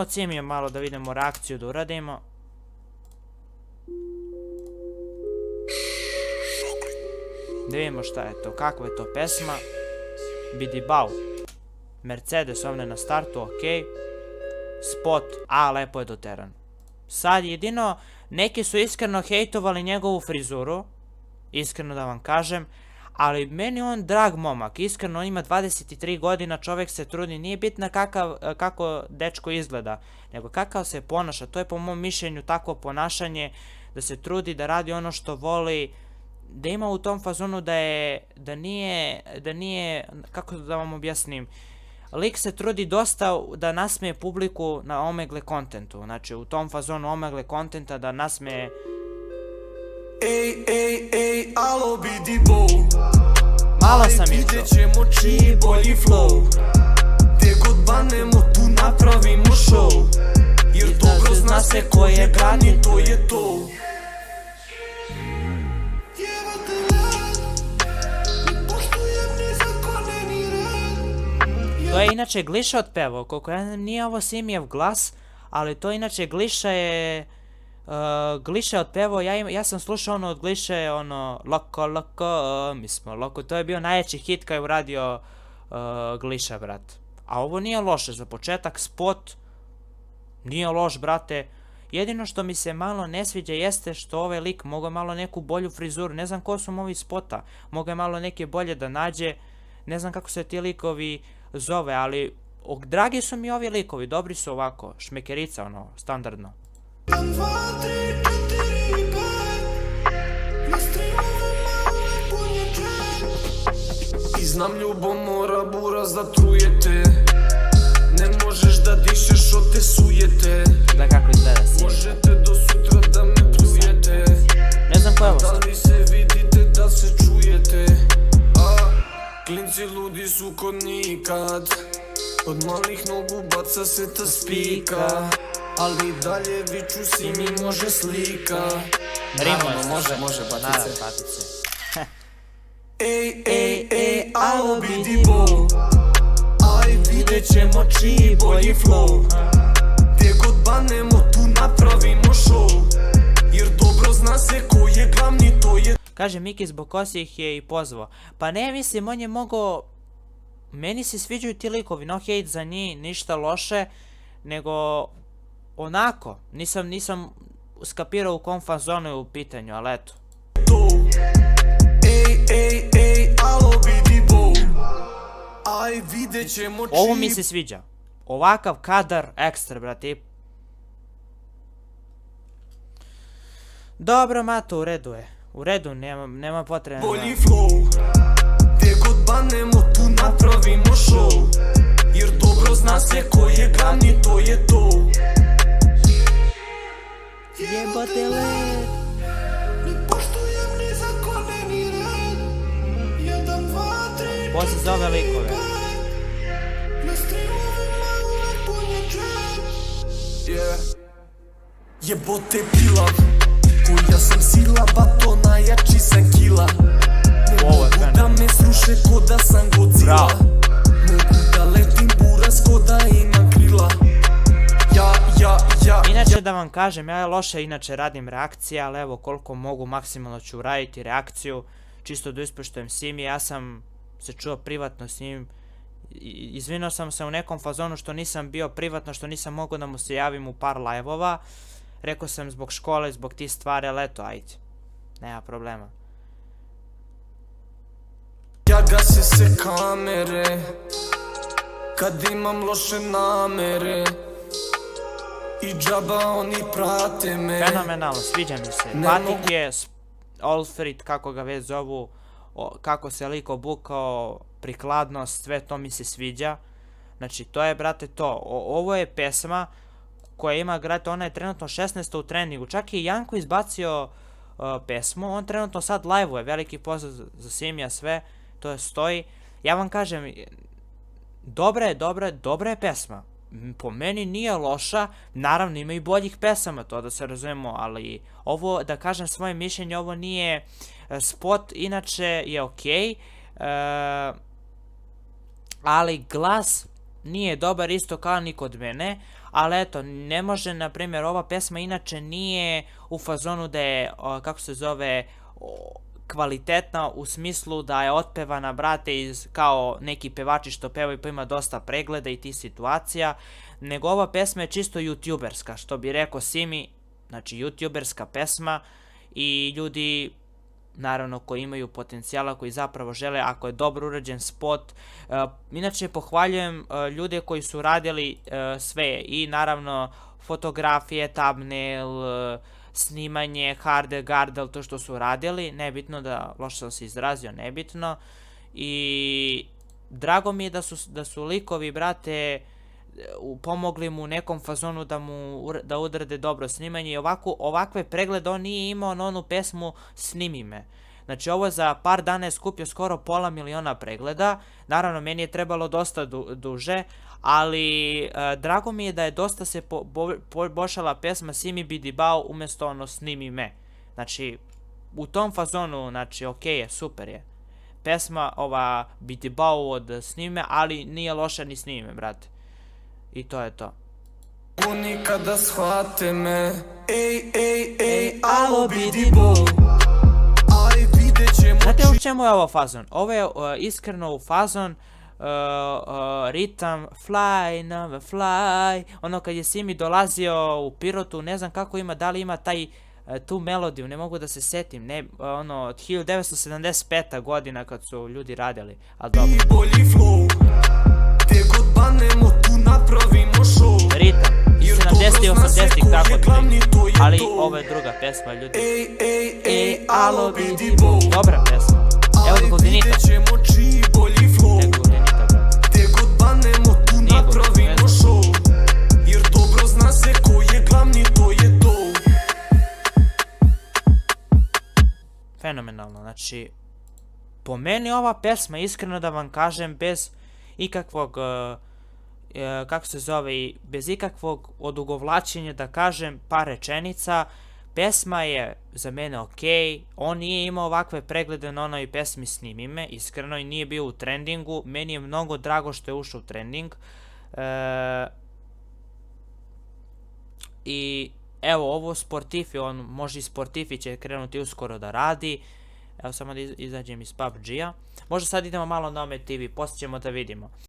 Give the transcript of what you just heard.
od Simija malo da vidimo reakciju da uradimo. Da vidimo šta je to, kakva je to pesma. Bidi Bau. Mercedes ovdje na startu, ok. Spot, a lepo je doteran. Sad jedino, neki su iskreno hejtovali njegovu frizuru. Iskreno da vam kažem. Ali meni on drag momak, iskreno on ima 23 godina, čovjek se trudi, nije bitno kako dečko izgleda, nego kakav se ponaša, to je po mom mišljenju takvo ponašanje, da se trudi, da radi ono što voli, da ima u tom fazonu da nije, kako da vam objasnim, lik se trudi dosta da nasmeje publiku na omegle kontentu, znači u tom fazonu omegle kontenta da nasmeje. Ej, alo Bidi Bau. Malo sam išao. Vidjet ćemo čiji bolji flow. Gdje god banemo tu napravimo show. Jer dobro zna se ko je glavni, to je to. To je inače Gliša otpevao, koliko ja znam nije ovo Simijev glas, ali to inače Gliša je otpevao, ja sam slušao ono od Gliše, ono loko, mi smo loko, to je bio najveći hit kad je uradio Gliša, brat. A ovo nije loše, za početak spot, nije loš, brate. Jedino što mi se malo ne sviđa jeste što ovaj lik mogao malo neku bolju frizuru, ne znam ko su mu ovi spota, mogao je malo neke bolje da nađe, ne znam kako se ti likovi zove, ali dragi su mi ovi likovi, dobri su ovako, šmekerica ono, standardno. I znam ljubomora buraz da trujete. Ne možeš da dišeš od te sujete. Da kako izgleda si. Možete do sutra da me pljujete. Ne znam ko je ovo sad. Da li se vidite, da se čujete. Klinci ludi su kod nikad. Od malih nogu baca se ta spika. Ali dalje viču si mi može slika. Naravno, može batice. Ej, alo Bidi Bau. Aj vidjet ćemo čiji bolji flow. Gdje god banemo tu napravimo show. Jer dobro zna se ko je glavni, to je. Kaže Miki zbog kosi ih je i pozvao. Pa ne mislim, on je mogao. Meni se sviđaju ti likovi, no hate za njih, ništa loše. Nego onako, nisam skapirao u kom fazonu je u pitanju, ali eto. Ej, alo Bidi Bau. Aj vidjet ćemo čiji. Ovo mi se sviđa. Ovakav kadar ekstra, brate. Dobro, mato, u redu je. U redu, nema potrebe. Bolji flow. Gdje god banemo tu napravimo show. Jer dobro zna se ko je glavni, to je to. Jebote let. Ne poštujem ni zakone ni red. 1, 2, 3. Pozi za ove likove. Na streamovima uvek punje džep. Jebote pilav. Koja sam sila, bato najjači sam kila. Ne mogu da me sruše ko da sam Godzilla. Mogu da letim buraz ko da imam krila. Inače da vam kažem, ja loše inače radim reakcije, ali evo koliko mogu maksimalno ću uraditi reakciju, čisto da ispoštujem Simi. Ja sam se čuo privatno s njim, izvinio sam se u nekom fazonu što nisam bio privatno, što nisam mogao da mu se javim u par live-ova. Rekao sam zbog škole, zbog tih stvari, ali eto, ajde, nema problema. Ja gasi se kamere kad imam loše namere i džaba oni prate me. Fenomenalno, sviđa mi se. Patik je Olfrid, kako ga već zovu, kako se lik obukao, prikladnost, sve to mi se sviđa. Znači to je, brate, to. Ovo je pesma koja ima, brate, ona je trenutno 16. u treningu. Čak i Janko izbacio pesmu, on trenutno sad live-uje, veliki pozdrav za Simija, sve, to stoji. Ja vam kažem, dobra je pesma. Po meni nije loša, naravno ima i boljih pesama, to da se razumemo, ali ovo, da kažem svoje mišljenje, ovo nije spot, inače je okej, ali glas nije dobar isto kao ni kod mene, ali eto, ne može, na primjer, ova pesma inače nije u fazonu da je, kako se zove, kvalitetna u smislu da je otpevana, brate, kao neki pevači što pevaju pa ima dosta pregleda i tih situacija, nego ova pesma je čisto youtuberska, što bi rekao Simi, znači youtuberska pesma i ljudi, naravno, koji imaju potencijala, koji zapravo žele, ako je dobro urađen spot. Inače, pohvaljujem ljude koji su radili sve i naravno fotografije, thumbnail, snimanje, harde, gardel, to što su radili, nebitno, da loše sam se izrazio, nebitno. I drago mi je da su likovi, brate, pomogli mu u nekom fazonu da odrade dobro snimanje i ovakve preglede on nije imao na onu pesmu Snimi me. Znači ovo za par dana je skupio skoro pola miliona pregleda, naravno meni je trebalo dosta duže, ali drago mi je da je dosta se poboljšala pesma Simi Bidi Bao umjesto ono Snimi me. Znači u tom fazonu, znači okej je, super je. Pesma ova Bidi Bao od Snimi me, ali nije loša ni Snimi me, brate. I to je to. Oni kada shvate me, ej, alo Bidi Bao, aj vidjet ćemo. Znate u čemu je ovo fazon? Ovo je iskreno u fazon ritam fly, never fly. Ono kad je Simi dolazio u Pirotu, ne znam kako ima, da li ima tu melodiju, ne mogu da se setim, ne, ono, od 1975. godina kad su ljudi radili, ali dobro. Bolji flow, te god banemo tu napravimo show. Ritam, 70 i 80, tako bi, ali ovo je druga pesma, ljudi. Ej, alo Bidi Bao, dobra pesma, evo da Goldenita. vidjet ćemo čiji bolji flow. Ne Goldenita, brate. Te god banemo tu napravimo show, jer dobro zna se ko je glavni, to je to. Fenomenalno, znači, po meni ova pesma, iskreno da vam kažem, bez ikakvog, kako se zove, bez ikakvog odugovlačenja, da kažem par rečenica, pesma je za mene okej, on nije imao ovakve preglede na onoj pesmi Snimi me, iskreno, i nije bio u trendingu, meni je mnogo drago što je ušao u trending, i evo ovo Sportifi, on može i Sportifi će krenuti uskoro da radi, evo samo da izađem iz PUBG-a, možda sad idemo malo na Ome TV, poslije ćemo da vidimo.